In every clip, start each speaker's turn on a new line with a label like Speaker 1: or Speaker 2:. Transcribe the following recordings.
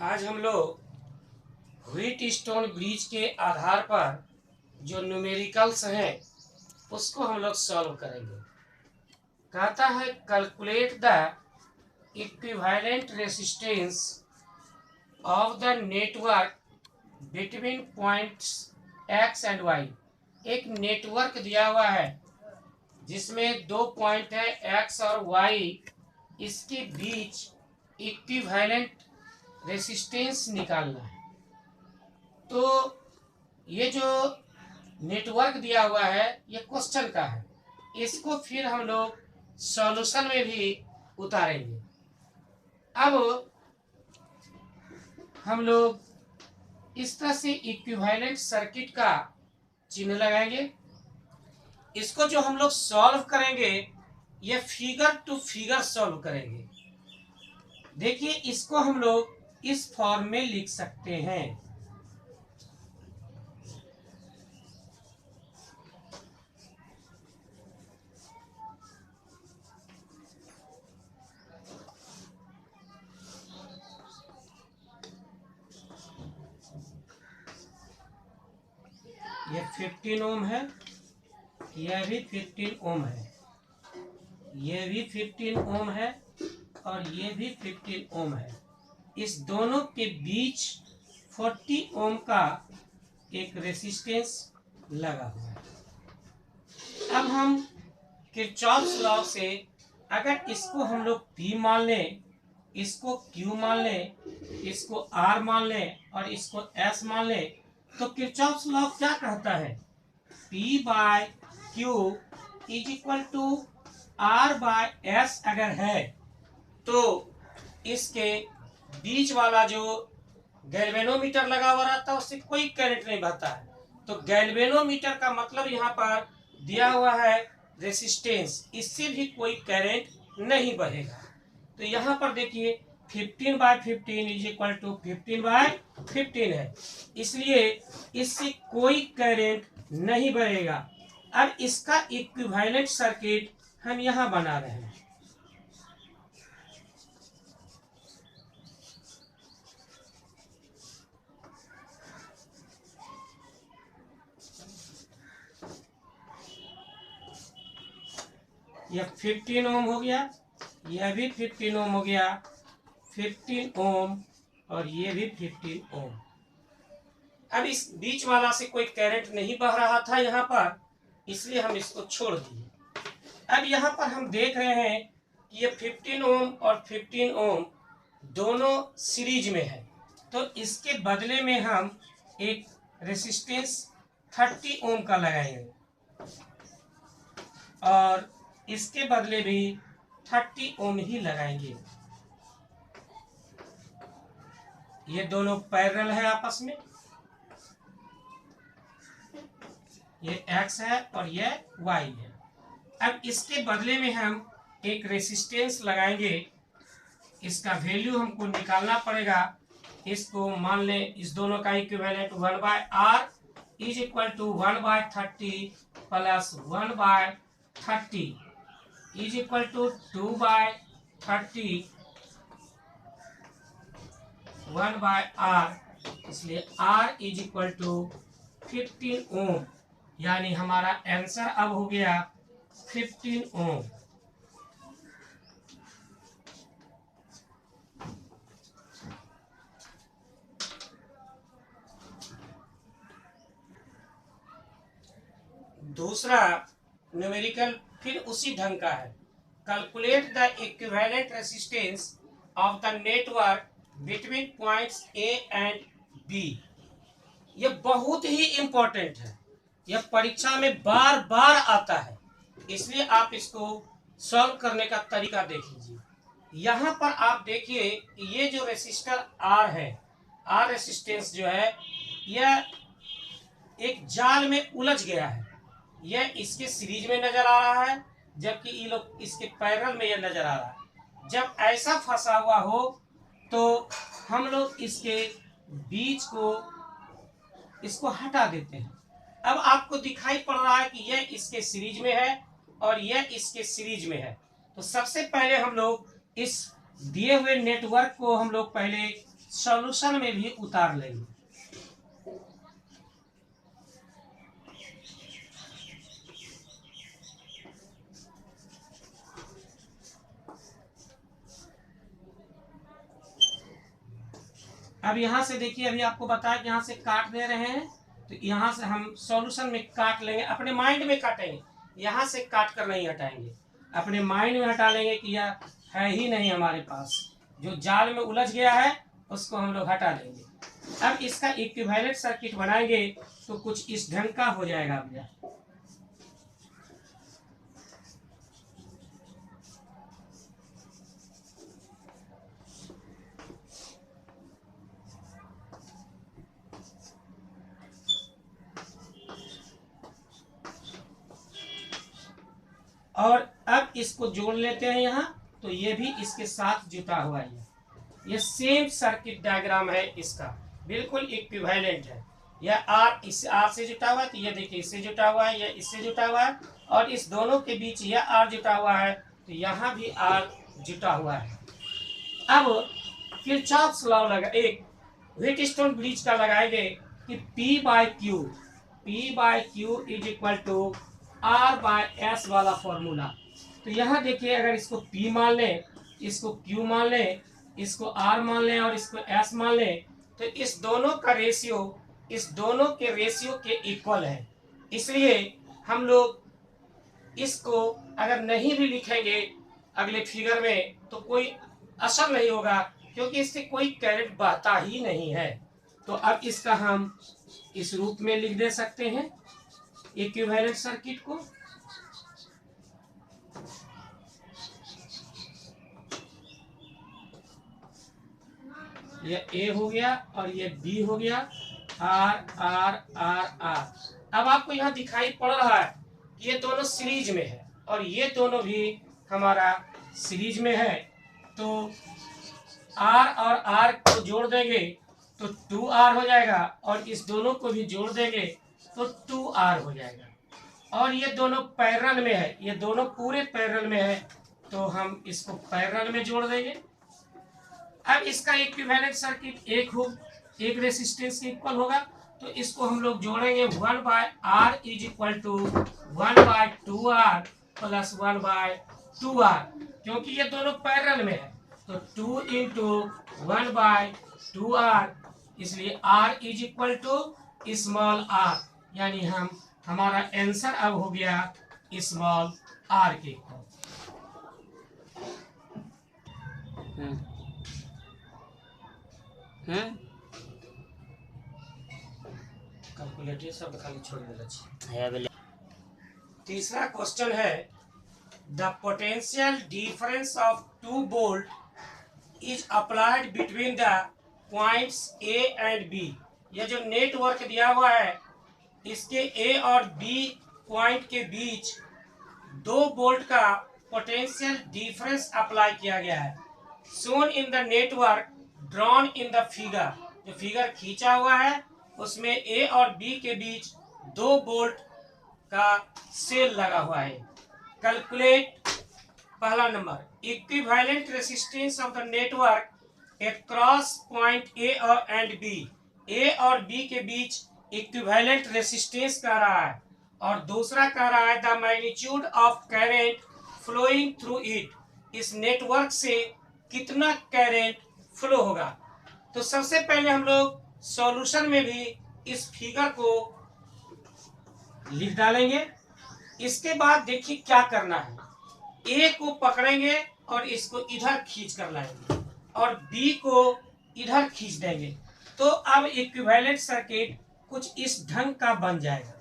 Speaker 1: आज हम लोग व्हीट स्टोन ब्रिज के आधार पर जो न्यूमेरिकल्स हैं उसको हम लोग सॉल्व करेंगे। कहता है calculate the equivalent resistance of the network between points X and Y. एक नेटवर्क दिया हुआ है जिसमें दो पॉइंट है एक्स और वाई, इसके बीच इक्विवेलेंट रेसिस्टेंस निकालना है। तो ये जो नेटवर्क दिया हुआ है ये क्वेश्चन का है, इसको फिर हम लोग सॉल्यूशन में भी उतारेंगे। अब हम लोग इस तरह से इक्विवेलेंट सर्किट का चिन्ह लगाएंगे। इसको जो हम लोग सॉल्व करेंगे ये फिगर टू फिगर सॉल्व करेंगे। देखिए इसको हम लोग इस फॉर्म में लिख सकते हैं। ये 15 ओम है, यह भी 15 ओम है, ये भी 15 ओम है और ये भी 15 ओम है। इस दोनों के बीच 40 ओम का एक रेसिस्टेंस लगा हुआ है। अब हम किरचॉफ्स लॉ से अगर इसको हम लोग P मान लें, इसको Q मान लें, इसको R मान लें और इसको S मान लें, तो किरचॉफ्स लॉ क्या कहता है? P by Q is equal to R by S अगर है तो इसके बीच वाला जो गैल्वेनोमीटर लगा हुआ रहता है उससे कोई करंट नहीं बहता है। तो गैल्वेनोमीटर का मतलब यहाँ पर दिया हुआ है रेसिस्टेंस, इससे भी कोई करंट नहीं बहेगा। तो यहाँ पर देखिए 15 by 15 is equal to 15 by 15 है, इसलिए इससे कोई करंट नहीं बहेगा। अब इसका इक्विवेलेंट सर्किट हम यहाँ बना रहे हैं। यह 15 ओम हो गया, यह भी 15 ओम हो गया, 15 ओम और ये भी 15 ओम। अब इस बीच वाला से कोई करंट नहीं बह रहा था यहाँ पर, इसलिए हम इसको छोड़ दिए। अब यहाँ पर हम देख रहे हैं कि ये 15 ओम और 15 ओम दोनों सीरीज में है, तो इसके बदले में हम एक रेसिस्टेंस 30 ओम का लगाएंगे और इसके बदले भी 30 ओम ही लगाएंगे। ये दोनों पैरेलल है आपस में, ये X है और ये Y है। अब इसके बदले में हम एक रेसिस्टेंस लगाएंगे, इसका वैल्यू हमको निकालना पड़ेगा। इसको मान लें इस दोनों का equivalent 1 by R is equal to 1 by 30 plus 1 by 30 is equal to 2 by 30 1 by R, इसलिए R is equal to 15 ohm, यानी हमारा आंसर अब हो गया 15 ओम। दूसरा न्यूमेरिकल फिर उसी ढंग का है। Calculate the equivalent resistance of the network between points A and B। यह बहुत ही इंपॉर्टेंट है, यह परीक्षा में बार बार आता है, इसलिए आप इसको सॉल्व करने का तरीका देख लीजिए। यहाँ पर आप देखिए ये जो रेसिस्टर R है, R रेसिस्टेंस जो है यह एक जाल में उलझ गया है। यह इसके सीरीज में नजर आ रहा है जबकि ये लोग इसके पैरेलल में यह नजर आ रहा है। जब ऐसा फंसा हुआ हो तो हम लोग इसके बीच को इसको हटा देते हैं। अब आपको दिखाई पड़ रहा है कि यह इसके सीरीज में है और यह इसके सीरीज में है। तो सबसे पहले हम लोग इस दिए हुए नेटवर्क को हम लोग पहले सॉल्यूशन में भी उतार लेंगे। अब यहाँ से देखिए, अभी आपको बताया कि यहाँ से काट दे रहे हैं, तो यहाँ से हम सॉल्यूशन में काट लेंगे, अपने माइंड में काटेंगे, यहाँ से काट कर नहीं हटाएंगे, अपने माइंड में हटा लेंगे कि यह है ही नहीं हमारे पास, जो जाल में उलझ गया है उसको हम लोग हटा देंगे। अब इसका इक्विवेलेंट सर्किट बनाएंगे तो कुछ इस ढंग का हो जाएगा भैया। और अब इसको जोड़ लेते हैं यहाँ, तो ये भी इसके साथ जुटा हुआ है, ये सेम सर्किट डायग्राम है इसका, बिल्कुल इक्विवेलेंट है। यह आर इस आर से जुटा हुआ है, तो ये देखिए इससे जुटा हुआ है, यह इससे जुटा हुआ है, और इस दोनों के बीच यह आर जुटा हुआ है, तो यहाँ भी आर जुटा हुआ है। अब किरचॉफ्स लॉ लगा, एक व्हीटस्टोन ब्रिज का लगाएंगे कि P by Q is equal to R by S वाला फॉर्मूला। तो यहाँ देखिए, अगर इसको P मान लें, इसको Q मान लें, इसको R मान लें और इसको S मान लें, तो इस दोनों का रेशियो इस दोनों के रेशियो के इक्वल है। इसलिए हम लोग इसको अगर नहीं भी लिखेंगे अगले फिगर में तो कोई असर नहीं होगा, क्योंकि इससे कोई करंट बहता ही नहीं है। तो अब इसका हम इस रूप में लिख दे सकते हैं इक्विवेलेंट सर्किट को। ये A हो गया और ये B हो गया, R R R R। अब आपको यहाँ दिखाई पड़ रहा है कि ये दोनों सीरीज में है और ये दोनों भी हमारा सीरीज में है, तो R और R को जोड़ देंगे तो 2R हो जाएगा, और इस दोनों को भी जोड़ देंगे तो 2R हो जाएगा। और ये दोनों पैरेलल में है, ये दोनों पूरे पैरेलल में है, तो हम इसको पैरेलल में जोड़ देंगे। अब इसका इक्विवेलेंट सर्किट एक रेसिस्टेंस के इक्वल होगा, तो इसको हम लोग जोड़ेंगे 1 by R is equal to 1 by 2R plus 1 by 2R, क्योंकि ये दोनों पैरेलल में है, तो 2 इंटू 1 बाय 2R, इसलिए R is equal to small r, यानी हमारा आंसर अब हो गया स्मॉल r के इक्वल। कैलकुलेटर सब खाली छोड़ देना। तीसरा क्वेश्चन है, the potential difference of 2 volt is applied between the points A and B। यह जो नेटवर्क दिया हुआ है, इसके A और B पॉइंट के बीच 2 वोल्ट का पोटेंशियल डिफरेंस अप्लाई किया गया है। Shown in the network drawn in the figure, जो फिगर खींचा हुआ है उसमें A और B के बीच 2 वोल्ट का सेल लगा हुआ है। कैलकुलेट, पहला number, equivalent resistance of the network across point A and B। A और B के बीच इक्विवेलेंट रेसिस्टेंस कह रहा है, और दूसरा कह रहा है the magnitude of current flowing through it, इस नेटवर्क से कितना करंट फ्लो होगा। तो सबसे पहले हम लोग सॉल्यूशन में भी इस फिगर को लिख डालेंगे। इसके बाद देखिए क्या करना है, A को पकड़ेंगे और इसको इधर खींच कर लाएंगे और B को इधर खींच देंगे, तो अब इक्विवेलेंट सर्किट कुछ इस ढंग का बन जाएगा।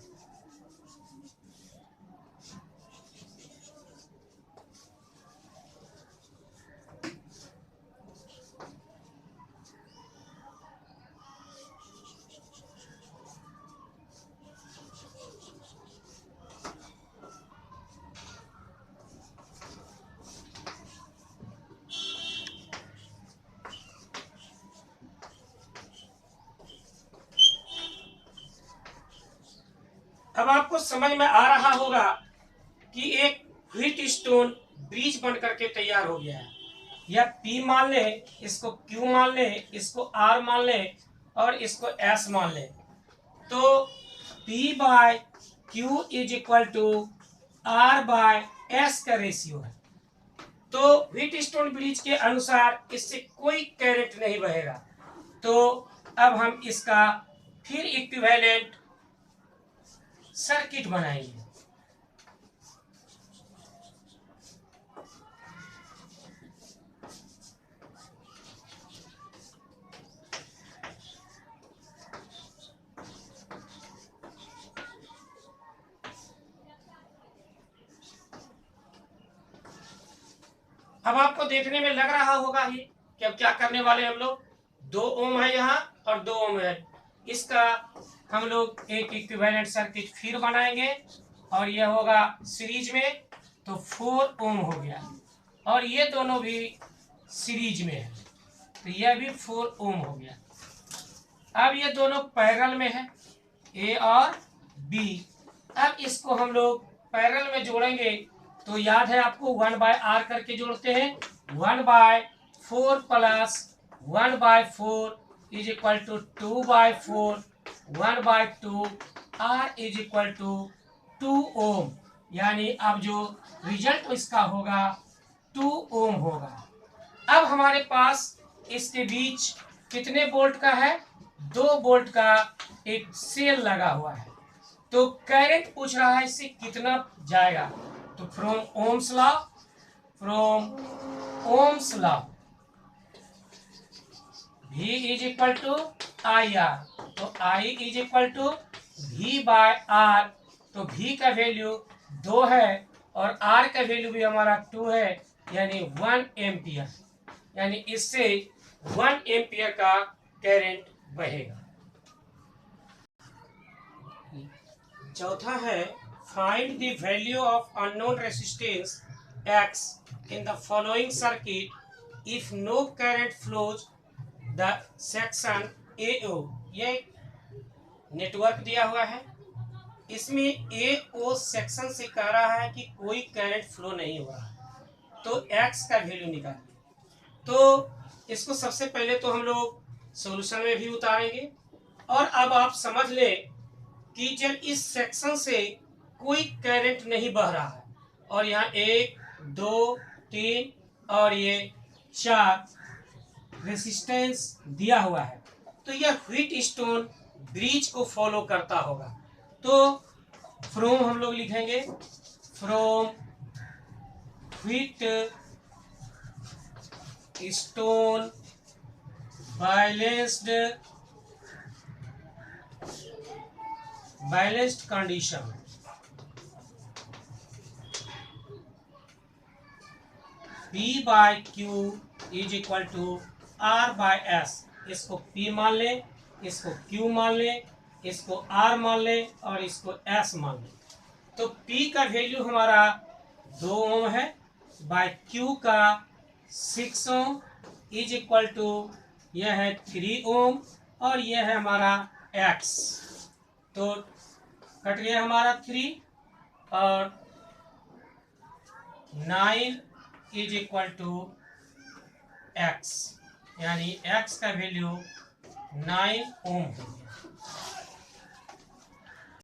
Speaker 1: अब आपको समझ में आ रहा होगा कि एक व्हीटस्टोन ब्रिज बन करके तैयार हो गया है। या P मान ले, इसको Q मान ले, इसको R मान ले और इसको S मान ले, तो P by Q is equal to R by S का रेशियो है। तो व्हीटस्टोन ब्रिज के अनुसार इससे कोई करंट नहीं बहेगा। तो अब हम इसका फिर इक्विवेलेंट सर्किट बनाएंगे। अब आपको देखने में लग रहा होगा ही कि अब क्या करने वाले हम लोग, 2 ओम है यहाँ और 2 ओम है, इसका हम लोग एक इक्विवेलेंट सर्किट फिर बनाएंगे और यह होगा सीरीज में, तो 4 ओम हो गया और ये दोनों भी सीरीज में है तो यह भी 4 ओम हो गया। अब ये दोनों पैरेलल में है, ए और बी। अब इसको हम लोग पैरेलल में जोड़ेंगे तो याद है आपको 1 बाय आर करके जोड़ते हैं, 1 by 4 plus 1 by 4 is equal to 2 by 4, 1 by 2 R is equal to 2 ohm, यानी अब जो रिजल्ट इसका होगा 2 ओम होगा। अब हमारे पास इसके बीच कितने वोल्ट का है, 2 वोल्ट का एक सेल लगा हुआ है। तो करंट पूछ रहा है इससे कितना जाएगा, तो from Ohm's law V is equal to I R, तो I is equal to V by R, तो V का वैल्यू 2 है और R का वैल्यू भी हमारा 2 है, यानी 1 एम्पियर, यानी इससे 1 एम्पियर का करंट बहेगा। चौथा है find the value of unknown resistance X in the following circuit if no current flows the section AO। ये नेटवर्क दिया हुआ है, इसमें AO सेक्शन से कह रहा है कि कोई करंट फ्लो नहीं हो रहा है, तो X का वैल्यू निकालिए। तो इसको सबसे पहले तो हम लोग सॉल्यूशन में भी उतारेंगे और अब आप समझ ले कि जब इस सेक्शन से कोई करंट नहीं बह रहा है और यहाँ 1 2 3 और ये 4 रेसिस्टेंस दिया हुआ है, तो यह व्हीटस्टोन ब्रिज को फॉलो करता होगा। तो फ्रॉम हम लोग लिखेंगे from Wheatstone balanced condition, P by Q is equal to R by S। इसको P मान ले, इसको Q मान ले, इसको R मान ले और इसको S मान ले। तो P का वैल्यू हमारा 2 ओम है, बाय Q का 6 ओम इज इक्वल टू यह है 3 ओम और यह है हमारा X। तो कट गया हमारा 3 और 9 इज इक्वल टू X, यानी X का वैल्यू 9 ओम हो गया।